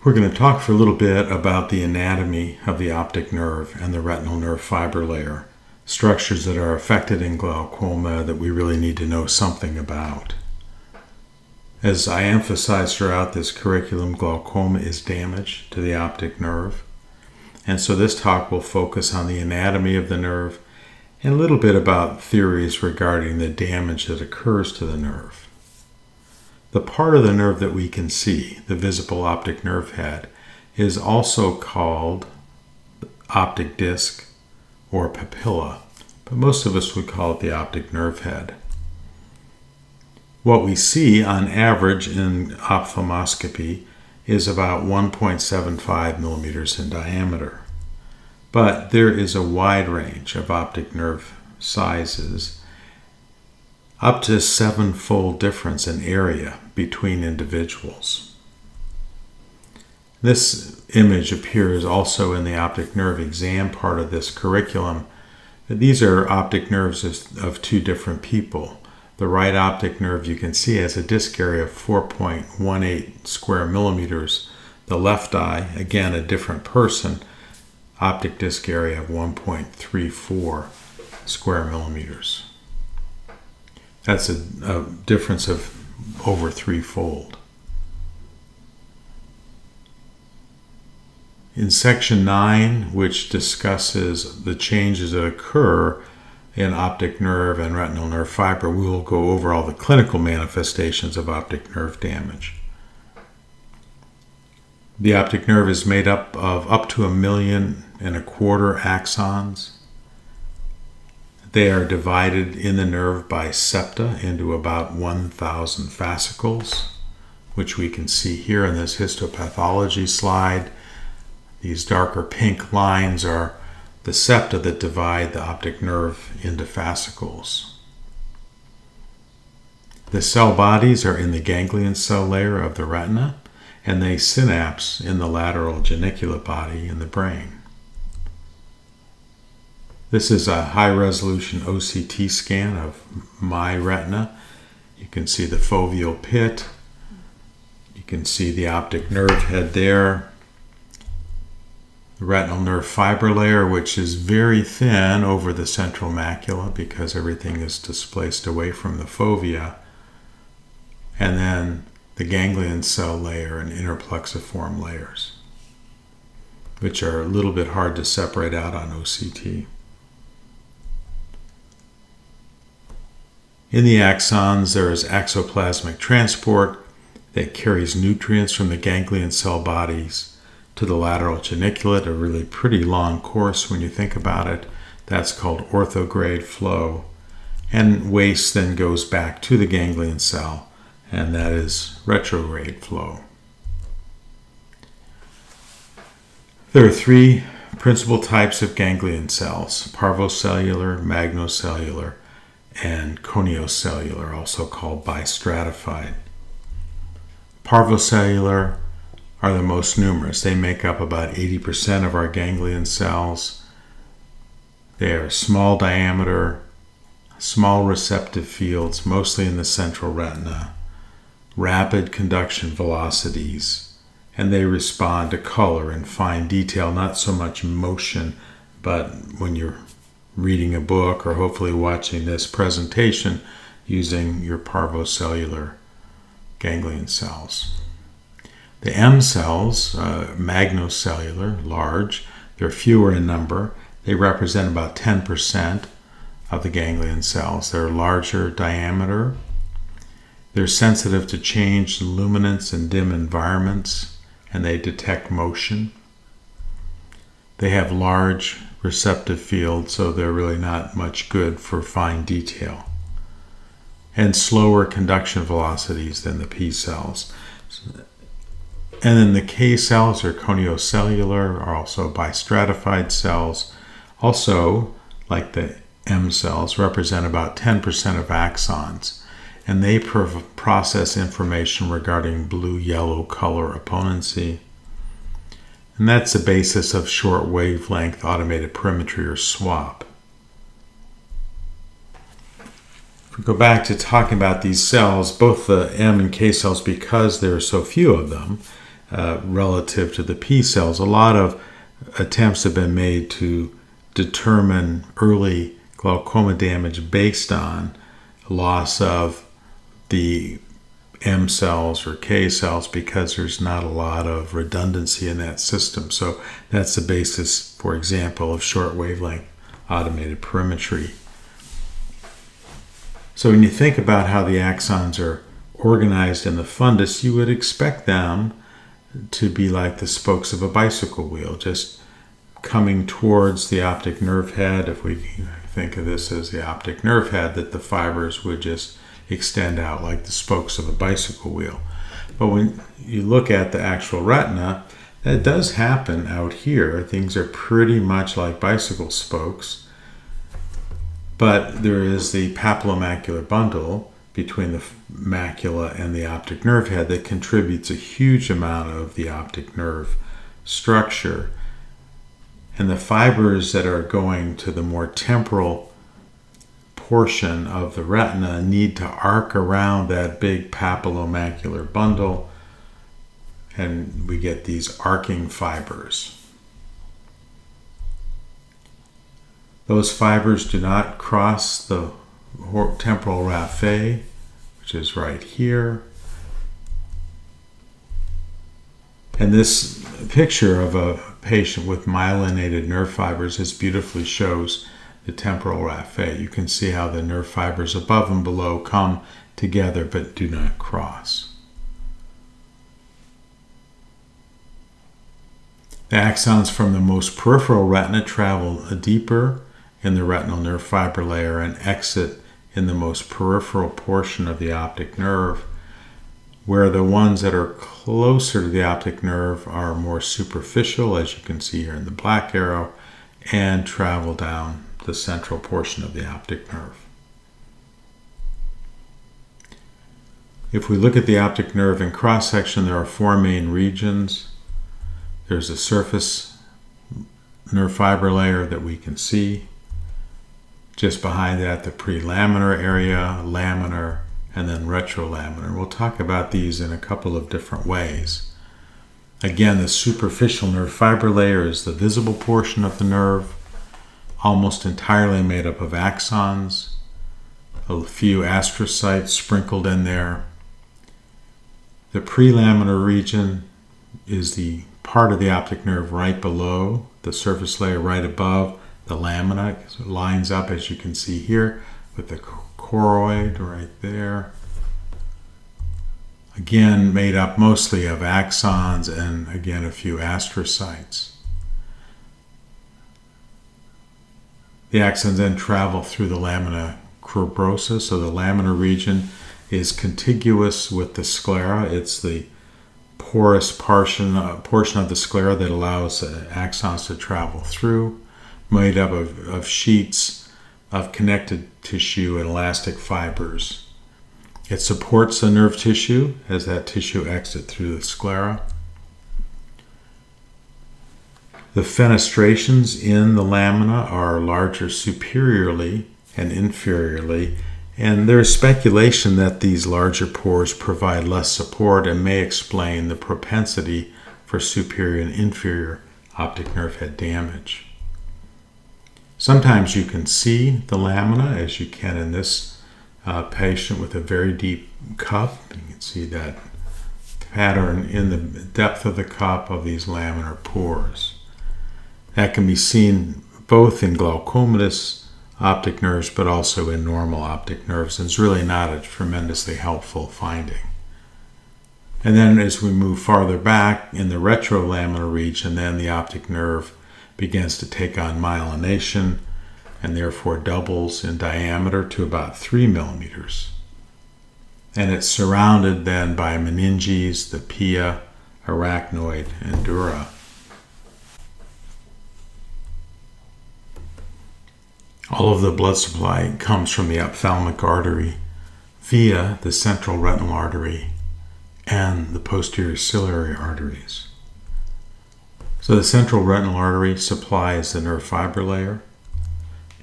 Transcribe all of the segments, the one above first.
We're going to talk for a little bit about the anatomy of the optic nerve and the retinal nerve fiber layer, structures that are affected in glaucoma that we really need to know something about. As I emphasize throughout this curriculum, glaucoma is damage to the optic nerve. And so this talk will focus on the anatomy of the nerve and a little bit about theories regarding the damage that occurs to the nerve. The part of the nerve that we can see, the visible optic nerve head, is also called optic disc or papilla, but most of us would call it the optic nerve head. What we see on average in ophthalmoscopy is about 1.75 millimeters in diameter. But there is a wide range of optic nerve sizes, up to 7-fold difference in area between individuals. This image appears also in the optic nerve exam part of this curriculum. These are optic nerves of two different people. The right optic nerve you can see has a disc area of 4.18 square millimeters. The left eye, again a different person, optic disc area of 1.34 square millimeters. That's a difference of over 3-fold. In section 9, which discusses the changes that occur in optic nerve and retinal nerve fiber, we will go over all the clinical manifestations of optic nerve damage. The optic nerve is made up of up to 1.25 million axons. They are divided in the nerve by septa into about 1,000 fascicles, which we can see here in this histopathology slide. These darker pink lines are the septa that divide the optic nerve into fascicles. The cell bodies are in the ganglion cell layer of the retina, and they synapse in the lateral geniculate body in the brain. This is a high-resolution OCT scan of my retina. You can see the foveal pit. You can see the optic nerve head there. The retinal nerve fiber layer, which is very thin over the central macula because everything is displaced away from the fovea. And then the ganglion cell layer and interplexiform layers, which are a little bit hard to separate out on OCT. In the axons, there is axoplasmic transport that carries nutrients from the ganglion cell bodies to the lateral geniculate, a really pretty long course when you think about it. That's called orthograde flow. And waste then goes back to the ganglion cell, and that is retrograde flow. There are 3 principal types of ganglion cells: parvocellular, magnocellular, and koniocellular, also called bistratified. Parvocellular are the most numerous. They make up about 80% of our ganglion cells. They are small diameter, small receptive fields, mostly in the central retina, rapid conduction velocities, and they respond to color and fine detail, not so much motion, but when you're reading a book or hopefully watching this presentation using your parvocellular ganglion cells. The M cells, magnocellular, large, they're fewer in number. They represent about 10% of the ganglion cells. They're larger diameter. They're sensitive to change in luminance and dim environments, and they detect motion. They have large receptive fields, so they're really not much good for fine detail, and slower conduction velocities than the P cells. And then the K cells, or koniocellular, are also bistratified cells. Also, like the M cells, represent about 10% of axons, and they process information regarding blue-yellow color opponency. And that's the basis of short wavelength automated perimetry, or SWAP. If we go back to talking about these cells, both the M and K cells, because there are so few of them, relative to the P cells. A lot of attempts have been made to determine early glaucoma damage based on loss of the M cells or K cells, because there's not a lot of redundancy in that system. So that's the basis, for example, of short wavelength automated perimetry. So when you think about how the axons are organized in the fundus, you would expect them to be like the spokes of a bicycle wheel, just coming towards the optic nerve head. If we think of this as the optic nerve head, that the fibers would just extend out like the spokes of a bicycle wheel. But when you look at the actual retina, that does happen out here. Things are pretty much like bicycle spokes, but there is the papillomacular bundle between the macula and the optic nerve head that contributes a huge amount of the optic nerve structure. And the fibers that are going to the more temporal portion of the retina need to arc around that big papillomacular bundle, and we get these arcing fibers. Those fibers do not cross the temporal raphe, which is right here. And this picture of a patient with myelinated nerve fibers beautifully shows the temporal raphe. You can see how the nerve fibers above and below come together but do not cross. The axons from the most peripheral retina travel deeper in the retinal nerve fiber layer and exit in the most peripheral portion of the optic nerve, where the ones that are closer to the optic nerve are more superficial, as you can see here in the black arrow, and travel down the central portion of the optic nerve. If we look at the optic nerve in cross-section, there are four main regions. There's a surface nerve fiber layer that we can see. Just behind that, the prelaminar area, laminar, and then retrolaminar. We'll talk about these in a couple of different ways. Again, the superficial nerve fiber layer is the visible portion of the nerve, almost entirely made up of axons, a few astrocytes sprinkled in there. The prelaminar region is the part of the optic nerve right below the surface layer, right above the lamina. It lines up, as you can see here, with the choroid right there. Again, made up mostly of axons and, again, a few astrocytes. The axons then travel through the lamina cribrosa, so the laminar region is contiguous with the sclera. It's the porous portion of the sclera that allows axons to travel through, made up of sheets of connected tissue and elastic fibers. It supports the nerve tissue as that tissue exits through the sclera. The fenestrations in the lamina are larger superiorly and inferiorly, and there is speculation that these larger pores provide less support and may explain the propensity for superior and inferior optic nerve head damage. Sometimes you can see the lamina, as you can in this patient with a very deep cup. You can see that pattern in the depth of the cup of these laminar pores. That can be seen both in glaucomatous optic nerves but also in normal optic nerves, and it's really not a tremendously helpful finding. And then as we move farther back in the retrolaminar region, then the optic nerve begins to take on myelination and therefore doubles in diameter to about 3 millimeters. And it's surrounded then by meninges, the pia, arachnoid, and dura. All of the blood supply comes from the ophthalmic artery via the central retinal artery and the posterior ciliary arteries. So the central retinal artery supplies the nerve fiber layer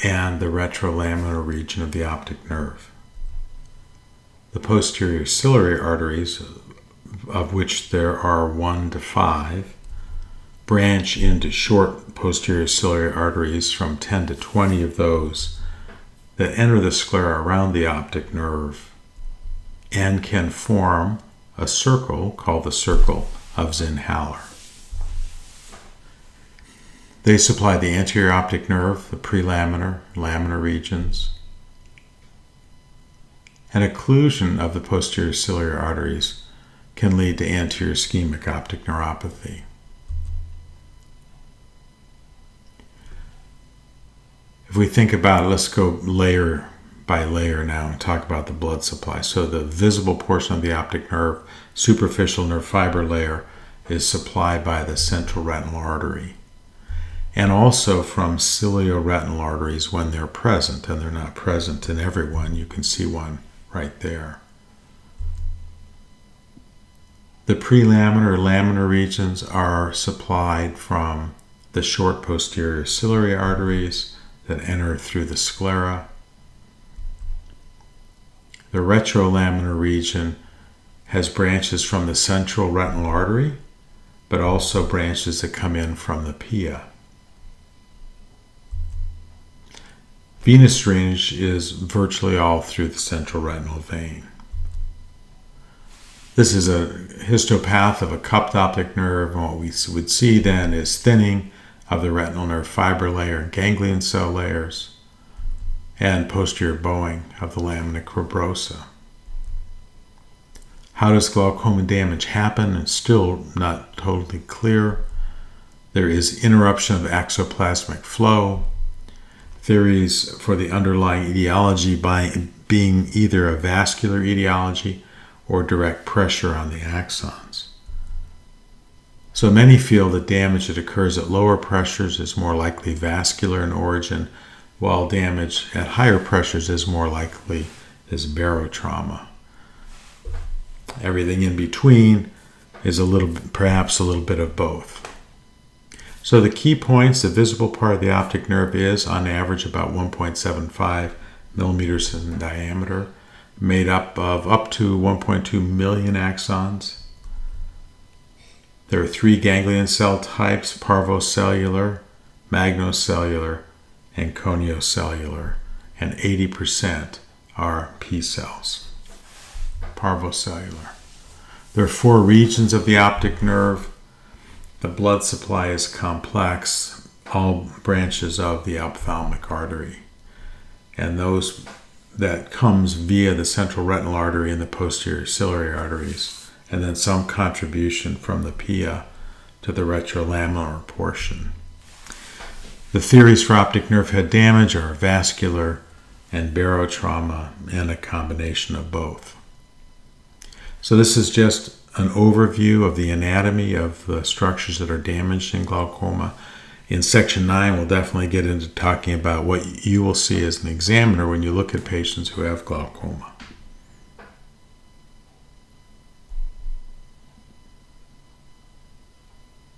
and the retrolaminar region of the optic nerve. The posterior ciliary arteries of which there are 1 to 5, branch into short posterior ciliary arteries, from 10 to 20 of those that enter the sclera around the optic nerve and can form a circle called the circle of Zinhaller. They supply the anterior optic nerve, the prelaminar, laminar regions. An occlusion of the posterior ciliary arteries can lead to anterior ischemic optic neuropathy. If we think about it, let's go layer by layer now and talk about the blood supply. So the visible portion of the optic nerve, superficial nerve fiber layer, is supplied by the central retinal artery, and also from cilioretinal arteries when they're present, and they're not present in everyone. You can see one right there. The prelaminar or laminar regions are supplied from the short posterior ciliary arteries that enter through the sclera. The retrolaminar region has branches from the central retinal artery, but also branches that come in from the pia. Venous drainage is virtually all through the central retinal vein. This is a histopath of a cupped optic nerve, and what we would see then is thinning of the retinal nerve fiber layer, ganglion cell layers, and posterior bowing of the lamina cribrosa. How does glaucoma damage happen? It's still not totally clear. There is interruption of axoplasmic flow. Theories for the underlying etiology being either a vascular etiology or direct pressure on the axons. So many feel that damage that occurs at lower pressures is more likely vascular in origin, while damage at higher pressures is more likely is barotrauma. Everything in between is perhaps a little bit of both. So the key points: the visible part of the optic nerve is on average about 1.75 millimeters in diameter, made up of up to 1.2 million axons. There are 3 ganglion cell types: parvocellular, magnocellular, and koniocellular, and 80% are P cells. Parvocellular. There are 4 regions of the optic nerve. The blood supply is complex, all branches of the ophthalmic artery, and those that comes via the central retinal artery and the posterior ciliary arteries, and then some contribution from the pia to the retrolaminar portion. The theories for optic nerve head damage are vascular and barotrauma, and a combination of both. So this is just an overview of the anatomy of the structures that are damaged in glaucoma. In section 9, we'll definitely get into talking about what you will see as an examiner when you look at patients who have glaucoma.